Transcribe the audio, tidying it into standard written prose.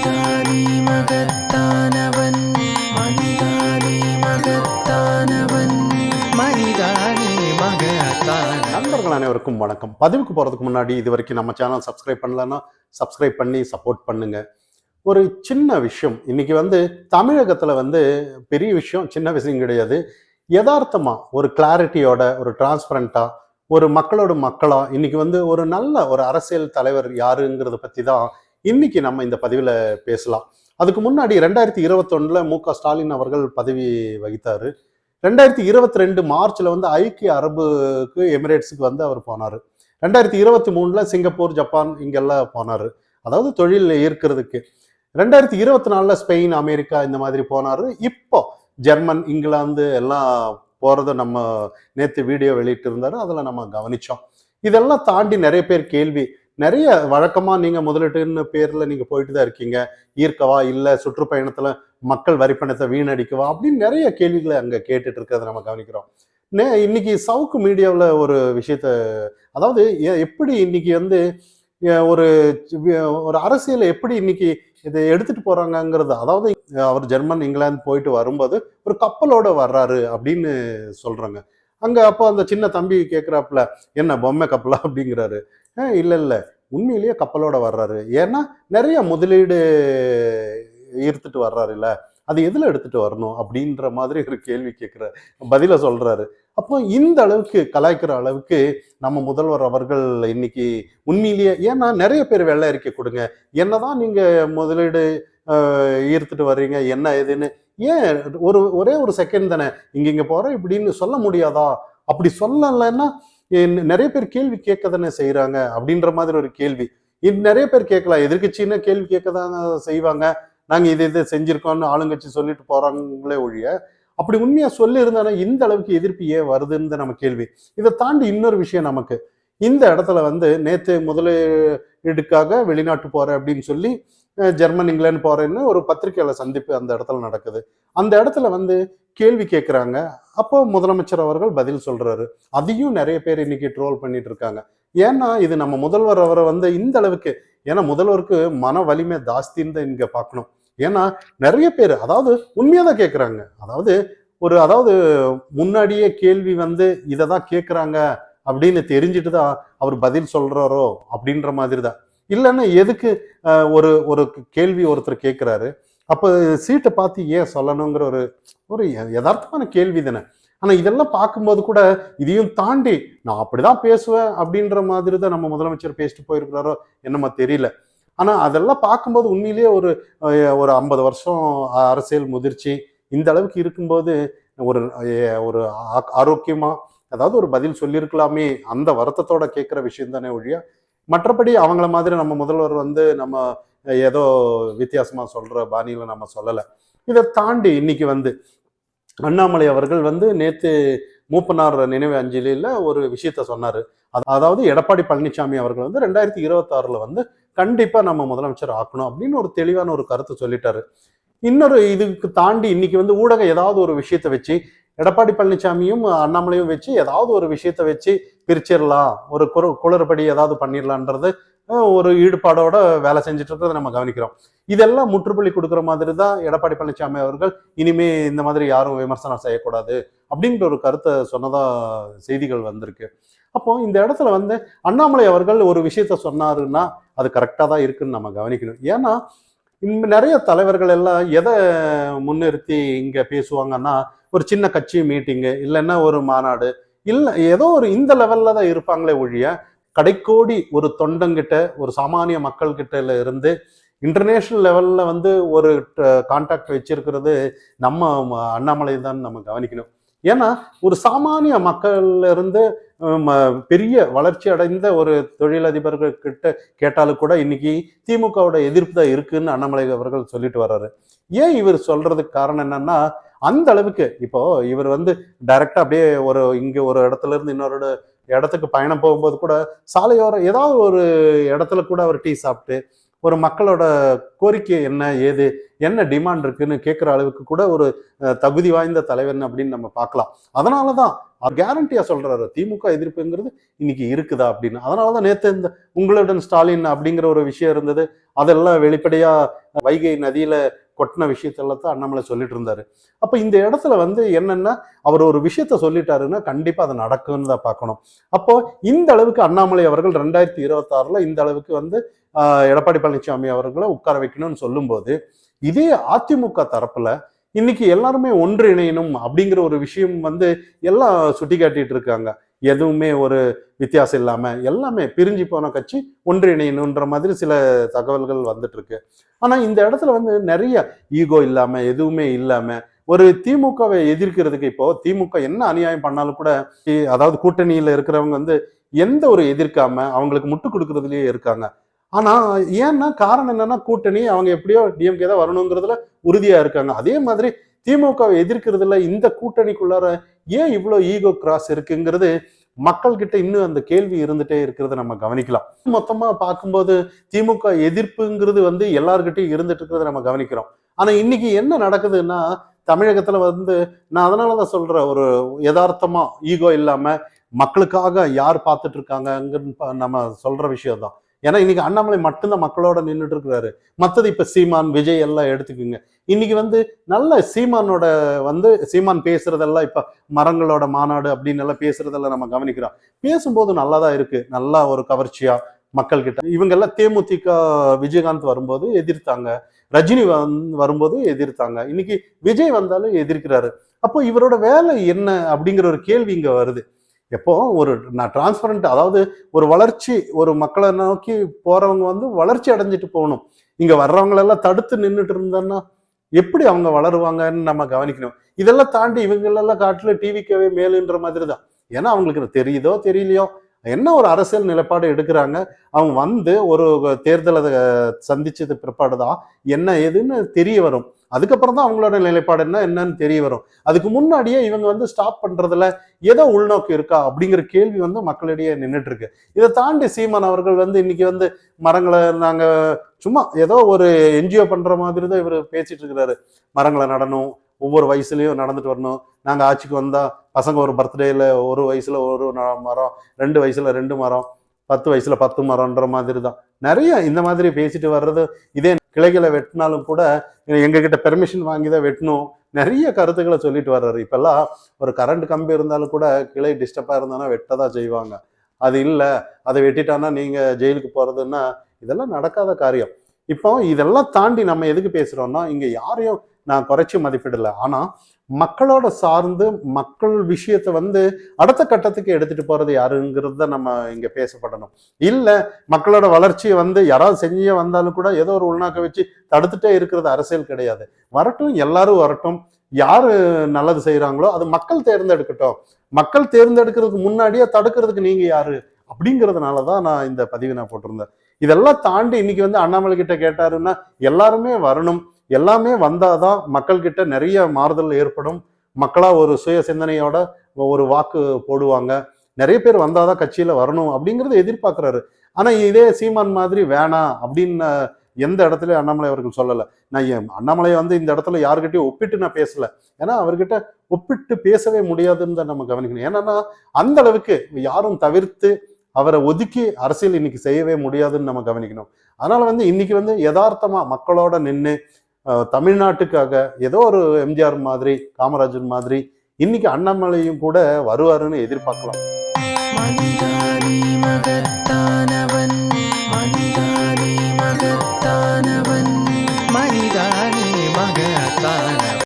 மனிதானே மகத்தானவன், மனிதானே மகத்தானவன், மனிதானே மகத்தானவன். நண்பர்கள் அனைவருக்கும் வணக்கம். பதிவுக்கு போறதுக்கு முன்னாடி இது வரைக்கும் நம்ம சேனல் சப்ஸ்கிரைப் பண்ணலன்னா சப்ஸ்கிரைப் பண்ணி சப்போர்ட் பண்ணுங்க. ஒரு சின்ன விஷயம், இன்னைக்கு தமிழகத்துல பெரிய விஷயம், சின்ன விஷயம் கிடையாது. யதார்த்தமா ஒரு கிளாரிட்டியோட, ஒரு டிரான்ஸ்பரண்டா, ஒரு மக்களோட மக்களா இன்னைக்கு ஒரு நல்ல ஒரு அரசியல் தலைவர் யாருங்கிறத பத்தி தான் இன்னைக்கு நம்ம இந்த பதிவுல பேசலாம். அதுக்கு முன்னாடி 2021 மு.க. ஸ்டாலின் அவர்கள் பதவி வகித்தாரு. 2022 மார்ச்ல ஐக்கிய அரபுக்கு எமிரேட்ஸுக்கு அவர் போனாரு. 2023 சிங்கப்பூர், ஜப்பான் இங்கெல்லாம் போனாரு, அதாவது தொழில் ஈர்க்கிறதுக்கு. 2024 ஸ்பெயின், அமெரிக்கா இந்த மாதிரி போனாரு. இப்போ ஜெர்மன், இங்கிலாந்து எல்லாம் போறத நம்ம நேற்று வீடியோ வெளியிட்டு இருந்தாரு, அதுல நம்ம கவனிச்சோம். இதெல்லாம் தாண்டி நிறைய பேர் கேள்வி, நிறைய வழக்கமா நீங்க முதலீட்டுன்னு பேர்ல நீங்க போயிட்டு தான் இருக்கீங்க, ஈர்க்கவா இல்ல சுற்றுப்பயணத்துல மக்கள் வரிப்பணத்தை வீணடிக்கவா அப்படின்னு நிறைய கேள்விகளை அங்க கேட்டுட்டு இருக்கிறத நம்ம கவனிக்கிறோம். இன்னைக்கு சவுக்கு மீடியாவில் ஒரு விஷயத்த, அதாவது எப்படி இன்னைக்கு ஒரு ஒரு அரசியலை எப்படி இன்னைக்கு இதை எடுத்துட்டு போறாங்கிறது, அதாவது அவர் ஜெர்மன், இங்கிலாந்து போயிட்டு வரும்போது ஒரு கப்பலோட வர்றாரு அப்படின்னு சொல்றாங்க. அங்க அப்போ அந்த சின்ன தம்பி கேட்கிறாப்புல, என்ன பொம்மை கப்பலா அப்படிங்கிறாரு. இல்ல இல்ல, உண்மையிலேயே கப்பலோட வர்றாரு. ஏன்னா நிறைய முதலீடு ஈர்த்துட்டு வர்றாரு இல்ல, அது எதுல எடுத்துட்டு வரணும் அப்படின்ற மாதிரி ஒரு கேள்வி கேட்கிற பதில சொல்றாரு. அப்போ இந்த அளவுக்கு கலாய்க்கிற அளவுக்கு நம்ம முதல்வர் அவர்கள் இன்னைக்கு உண்மையிலேயே, ஏன்னா நிறைய பேர் வெள்ளை அறிக்கை கொடுங்க, என்னதான் நீங்க முதலீடு ஈர்த்துட்டு வர்றீங்க, என்ன ஏதுன்னு ஏன் ஒரே ஒரு செகண்ட் தானே இங்க போறோம் இப்படின்னு சொல்ல முடியாதா? அப்படி சொல்லலைன்னா நிறைய பேர் கேள்வி கேட்க தானே செய்யறாங்க அப்படின்ற மாதிரி ஒரு கேள்வி நிறைய பேர் கேட்கலாம். எதிர்கட்சின்னு கேள்வி கேட்க தானே செய்வாங்க, நாங்க இதை செஞ்சிருக்கோம்னு ஆளுங்கட்சி சொல்லிட்டு போறாங்களே ஒழிய, அப்படி உண்மையா சொல்லி இருந்தானா இந்த அளவுக்கு எதிர்ப்பு ஏன் வருதுன்னு நம்ம கேள்வி. இதை தாண்டி இன்னொரு விஷயம், நமக்கு இந்த இடத்துல நேத்து முதலீடுக்காக வெளிநாட்டு போறேன் அப்படின்னு சொல்லி ஜெர்மன், இங்கிலாந்து போறேன்னு ஒரு பத்திரிகையாளர் சந்திப்பு அந்த இடத்துல நடக்குது. அந்த இடத்துல கேள்வி கேட்கிறாங்க. அப்போ முதலமைச்சர் அவர்கள் பதில் சொல்றாரு. அதையும் நிறைய பேர் இன்னைக்கு ட்ரோல் பண்ணிட்டு இருக்காங்க. ஏன்னா இது நம்ம முதல்வர் அவரை இந்த அளவுக்கு, ஏன்னா முதல்வருக்கு மன வலிமை ஜாஸ்தின்னு தான் இங்க பார்க்கணும். ஏன்னா நிறைய பேர் அதாவது உண்மையாதான் கேட்கிறாங்க, அதாவது முன்னாடியே கேள்வி இதை தான் கேட்கிறாங்க அப்படின்னு தெரிஞ்சுட்டு தான் அவர் பதில் சொல்றாரோ அப்படின்ற மாதிரி தான். இல்லைன்னா எதுக்கு ஒரு ஒரு கேள்வி ஒருத்தர் கேட்கிறாரு, அப்போ சீட்டை பார்த்து ஏன் சொல்லணுங்கிற ஒரு ஒரு யதார்த்தமான கேள்வி தானே. ஆனா இதெல்லாம் பார்க்கும்போது கூட இதையும் தாண்டி நான் அப்படிதான் பேசுவேன் அப்படின்ற மாதிரி தான் நம்ம முதலமைச்சர் பேசிட்டு போயிருக்கிறாரோ என்னமோ தெரியல. ஆனா அதெல்லாம் பார்க்கும்போது உண்மையிலேயே ஒரு ஒரு 50 வருஷம் அரசியல் முதிர்ச்சி இந்த அளவுக்கு இருக்கும்போது ஒரு ஒரு ஆரோக்கியமா, அதாவது ஒரு பதில் சொல்லியிருக்கலாமே, அந்த வருத்தத்தோட கேட்கிற விஷயம் தானே ஒழிய, மற்றபடி அவங்கள மாதிரி நம்ம முதல்வர் நம்ம ஏதோ வித்தியாசமா சொல்ற பாணியில நம்ம சொல்லலை. இதை தாண்டி இன்னைக்கு அண்ணாமலை அவர்கள் நேத்து மூப்பனார் நினைவு அஞ்சலியில ஒரு விஷயத்த சொன்னாரு. அதாவது எடப்பாடி பழனிசாமி அவர்கள் 2026 கண்டிப்பா நம்ம முதலமைச்சர் ஆக்கணும் அப்படின்னு ஒரு தெளிவான ஒரு கருத்து சொல்லிட்டாரு. இன்னொரு இதுக்கு தாண்டி இன்னைக்கு ஊடகம் ஏதாவது ஒரு விஷயத்த வச்சு, எடப்பாடி பழனிசாமியும் அண்ணாமலையும் வச்சு ஏதாவது ஒரு விஷயத்த வச்சு பிரிச்சிடலாம், ஒரு குளறுபடி ஏதாவது பண்ணிடலான்றது ஒரு ஈடுபாடோட வேலை செஞ்சுட்டு இருக்கிறத நம்ம கவனிக்கிறோம். இதெல்லாம் முற்றுப்புள்ளி கொடுக்குற மாதிரி தான் எடப்பாடி பழனிசாமி அவர்கள் இனிமே இந்த மாதிரி யாரும் விமர்சனம் செய்யக்கூடாது அப்படின்ற ஒரு கருத்தை சொன்னதா செய்திகள் வந்திருக்கு. அப்போ இந்த இடத்துல அண்ணாமலை அவர்கள் ஒரு விஷயத்த சொன்னாருன்னா அது கரெக்டா தான் இருக்குன்னு நம்ம கவனிக்கணும். ஏன்னா நிறைய தலைவர்கள் எல்லாம் எதை முன்னிறுத்தி இங்க பேசுவாங்கன்னா, ஒரு சின்ன கட்சி மீட்டிங்கு இல்லைன்னா ஒரு மாநாடு, இல்லை ஏதோ ஒரு இந்த லெவல்ல தான் இருப்பாங்களே ஒழிய, கடைக்கோடி ஒரு தொண்டங்கிட்ட, ஒரு சாமானிய மக்கள் கிட்ட இருந்து இன்டர்நேஷனல் லெவல்ல ஒரு கான்டாக்ட் வச்சிருக்கிறது நம்ம அண்ணாமலை தான் நம்ம கவனிக்கணும். ஏன்னா ஒரு சாமானிய மக்கள்ல இருந்து பெரிய வளர்ச்சி அடைந்த ஒரு தொழிலதிபர்கள் கிட்ட கேட்டாலும் கூட இன்னைக்கு திமுகவோட எதிர்ப்பு தான் இருக்குன்னு அண்ணாமலை அவர்கள் சொல்லிட்டு வர்றாரு. ஏன் இவர் சொல்றதுக்கு காரணம் என்னன்னா, அந்த அளவுக்கு இப்போ இவர் டைரக்டா அப்படியே இங்க ஒரு இடத்துல இருந்து இன்னொரு இடத்துக்கு பயணம் போகும்போது கூட சாலையோரம் ஏதாவது ஒரு இடத்துல கூட அவர் டீ சாப்பிட்டு ஒரு மக்களோட கோரிக்கை என்ன ஏது என்ன டிமாண்ட் இருக்குன்னு கேட்குற அளவுக்கு கூட ஒரு தகுதி வாய்ந்த தலைவன் அப்படின்னு நம்ம பார்க்கலாம். அதனாலதான் கேரண்டியா சொல்றாரு திமுக எதிர்ப்புங்கிறது இன்னைக்கு இருக்குதா அப்படின்னு. அதனாலதான் நேத்து இந்த உங்களுடன் ஸ்டாலின் அப்படிங்கிற ஒரு விஷயம் இருந்தது. அதெல்லாம் வெளிப்படையா வைகை நதியில கொட்டின விஷயத்தெல்லாம் தான் அண்ணாமலை சொல்லிட்டு இருந்தாரு. அப்ப இந்த இடத்துல வந்து என்னன்னா, அவர் ஒரு விஷயத்த சொல்லிட்டாருன்னா கண்டிப்பா அது நடக்கும்னு தான் பார்க்கணும். அப்போ இந்த அளவுக்கு அண்ணாமலை அவர்கள் 2026ல இந்த அளவுக்கு வந்து எடப்பாடி பழனிசாமி அவர்களை உட்கார வைக்கணும்னு சொல்லும்போது, இதே அதிமுக தரப்புல இன்னைக்கு எல்லாருமே ஒன்றிணையணும் அப்படிங்கிற ஒரு விஷயம் வந்து எல்லாம் சுட்டி காட்டிட்டு இருக்காங்க. எதுவுமே ஒரு வித்தியாசம் இல்லாம எல்லாமே பிரிஞ்சு போன கட்சி ஒன்றிணையணுன்ற மாதிரி சில தகவல்கள் வந்துட்டு இருக்கு. ஆனா இந்த இடத்துல வந்து நிறைய ஈகோ இல்லாம எதுவுமே இல்லாம ஒரு திமுகவை எதிர்க்கிறதுக்கு இப்போ திமுக என்ன அநியாயம் பண்ணாலும் கூட அதாவது கூட்டணியில இருக்கிறவங்க வந்து எந்த ஒரு எதிர்க்காம அவங்களுக்கு முட்டு கொடுக்கறதுலயே இருக்காங்க. ஆனா ஏன்னா காரணம் என்னன்னா கூட்டணி அவங்க எப்படியோ டிஎம்கே தான் வரணுங்கிறதுல உறுதியா இருக்காங்க. அதே மாதிரி திமுகவை எதிர்க்கிறதுல இந்த கூட்டணிக்குள்ளார ஏன் இவ்வளவு ஈகோ கிராஸ் இருக்குங்கிறது மக்கள் கிட்ட இன்னும் அந்த கேள்வி இருந்துட்டே இருக்கிறத நம்ம கவனிக்கலாம். மொத்தமா பார்க்கும்போது திமுக எதிர்ப்புங்கிறது வந்து எல்லார்கிட்டையும் இருந்துட்டு இருக்கிறத நம்ம கவனிக்கிறோம். ஆனா இன்னைக்கு என்ன நடக்குதுன்னா தமிழகத்துல வந்து நான் அதனாலதான் சொல்றேன், ஒரு யதார்த்தமா ஈகோ இல்லாம மக்களுக்காக யார் பார்த்துட்டு இருக்காங்கன்னு நம்ம சொல்ற விஷயம் தான். ஏன்னா இன்னைக்கு அண்ணாமலை மட்டும்தான் மக்களோட நின்றுட்டு இருக்கிறாரு. மற்றது இப்ப சீமான் விஜய் எல்லாம் எடுத்துக்குங்க. இன்னைக்கு வந்து நல்ல சீமானோட வந்து சீமான் பேசுறதெல்லாம் இப்ப மரங்களோட மாநாடு அப்படின்னு எல்லாம் பேசுறதெல்லாம் நம்ம கவனிக்கிறோம். பேசும்போது நல்லாதான் இருக்கு, நல்லா ஒரு கவர்ச்சியா மக்கள் கிட்ட. இவங்க எல்லாம் தேமுதிக விஜயகாந்த் வரும்போது எதிர்த்தாங்க, ரஜினி வரும்போது எதிர்த்தாங்க, இன்னைக்கு விஜய் வந்தாலும் எதிர்க்கிறாரு. அப்போ இவரோட வேலை என்ன அப்படிங்கிற ஒரு கேள்வி இங்க வருது. எப்போ ஒரு நான் டிரான்ஸ்பரண்ட், அதாவது ஒரு வளர்ச்சி, ஒரு மக்களை நோக்கி போறவங்க வந்து வளர்ச்சி அடைஞ்சிட்டு போகணும். இங்க வர்றவங்களெல்லாம் தடுத்து நின்றுட்டு இருந்தோன்னா எப்படி அவங்க வளருவாங்கன்னு நம்ம கவனிக்கணும். இதெல்லாம் தாண்டி இவங்களெல்லாம் காட்டுல டிவிக்கவே மேலுன்ற மாதிரி தான். ஏன்னா அவங்களுக்கு தெரியுதோ தெரியலையோ என்ன ஒரு அரசியல் நிலைப்பாடு எடுக்கிறாங்க. அவங்க வந்து ஒரு தேர்தலை சந்திச்சது பிற்பாடுதான் என்ன ஏதுன்னு தெரிய வரும். அதுக்கப்புறம் தான் அவங்களோட நிலைப்பாடு என்னன்னு தெரிய வரும். அதுக்கு முன்னாடியே இவங்க வந்து ஸ்டாப் பண்றதுல ஏதோ உள்நோக்கு இருக்கா அப்படிங்கிற கேள்வி வந்து மக்களிடையே நின்றுட்டு இருக்கு. இதை தாண்டி சீமான் அவர்கள் வந்து இன்னைக்கு வந்து மரங்களை நாங்க சும்மா ஏதோ ஒரு என்ஜிஓ பண்ற மாதிரி தான் இவர் பேசிட்டு இருக்கிறாரு. மரங்களை நடணும், ஒவ்வொரு வயசுலயும் நடந்துட்டு வரணும், நாங்க ஆட்சிக்கு வந்தா பசங்க ஒரு பர்த்டேல ஒரு வயசுல ஒரு மரம், 2 வயசுல 2 மரம், 10 வயசுல 10 மரம்ன்ற மாதிரி தான் நிறைய இந்த மாதிரி பேசிட்டு வர்றது. இதே கிளைகளை வெட்டினாலும் கூட எங்க கிட்ட பெர்மிஷன் வாங்கி தான் வெட்டணும், நிறைய கருத்துக்களை சொல்லிட்டு வர்றாரு. இப்பெல்லாம் ஒரு கரண்ட் கம்பி இருந்தாலும் கூட கிளை டிஸ்டர்பா இருந்தானா வெட்டதான் செய்வாங்க. அது இல்லை, அதை வெட்டிட்டானா நீங்க ஜெயிலுக்கு போறதுன்னா இதெல்லாம் நடக்காத காரியம். இப்போ இதெல்லாம் தாண்டி நம்ம எதுக்கு பேசுறோம்னா, இங்க யாரையும் நான் குறைச்சி மதிப்பிடல. ஆனா மக்களோட சார்ந்து மக்கள் விஷயத்தை வந்து அடுத்த கட்டத்துக்கு எடுத்துட்டு போறது யாருங்கிறது தான் நம்ம இங்க பேசப்படணும். இல்ல மக்களோட வளர்ச்சியை வந்து யாராவது செஞ்சே வந்தாலும் கூட ஏதோ ஒரு உள்நாக்க வச்சு தடுத்துட்டே இருக்கிறது அரசியல் கிடையாது. வரட்டும், எல்லாரும் வரட்டும், யாரு நல்லது செய்யறாங்களோ அது மக்கள் தேர்ந்தெடுக்கட்டும். மக்கள் தேர்ந்தெடுக்கிறதுக்கு முன்னாடியே தடுக்கிறதுக்கு நீங்க யாரு அப்படிங்கிறதுனாலதான் நான் இந்த பதிவை நான் போட்டிருந்தேன். இதெல்லாம் தாண்டி இன்னைக்கு வந்து அண்ணாமலை கிட்ட கேட்டாருன்னா எல்லாருமே வரணும், எல்லாமே வந்தாதான் மக்கள் கிட்ட நிறைய மாறுதல் ஏற்படும். மக்களா ஒரு சுய சிந்தனையோட ஒரு வாக்கு போடுவாங்க. நிறைய பேர் வந்தாதான் கட்சியில வரணும் அப்படிங்கறத எதிர்பார்க்கிறாரு. ஆனா இதே சீமான் மாதிரி வேணாம் அப்படின்னு எந்த இடத்துலயும் அண்ணாமலை அவர்கள் சொல்லல. நான் அண்ணாமலை வந்து இந்த இடத்துல யாருக்கிட்டையும் ஒப்பிட்டு நான் பேசல. ஏன்னா அவர்கிட்ட ஒப்பிட்டு பேசவே முடியாதுன்னு தான் நம்ம கவனிக்கணும். ஏன்னா அந்த அளவுக்கு யாரும் தவிர்த்து அவரை ஒதுக்கி அரசியல் இன்னைக்கு செய்யவே முடியாதுன்னு நம்ம கவனிக்கணும். அதனால வந்து இன்னைக்கு வந்து யதார்த்தமா மக்களோட நின்று தமிழ்நாட்டுக்காக ஏதோ ஒரு எம்ஜிஆர் மாதிரி காமராஜர் மாதிரி இன்னைக்கு அண்ணாமலையும் கூட வருவாருன்னு எதிர்பார்க்கலாம். மனிதானி மகத்தானவன், மனிதானி மகத்தானவன், மனிதானி மகத்தானவன்.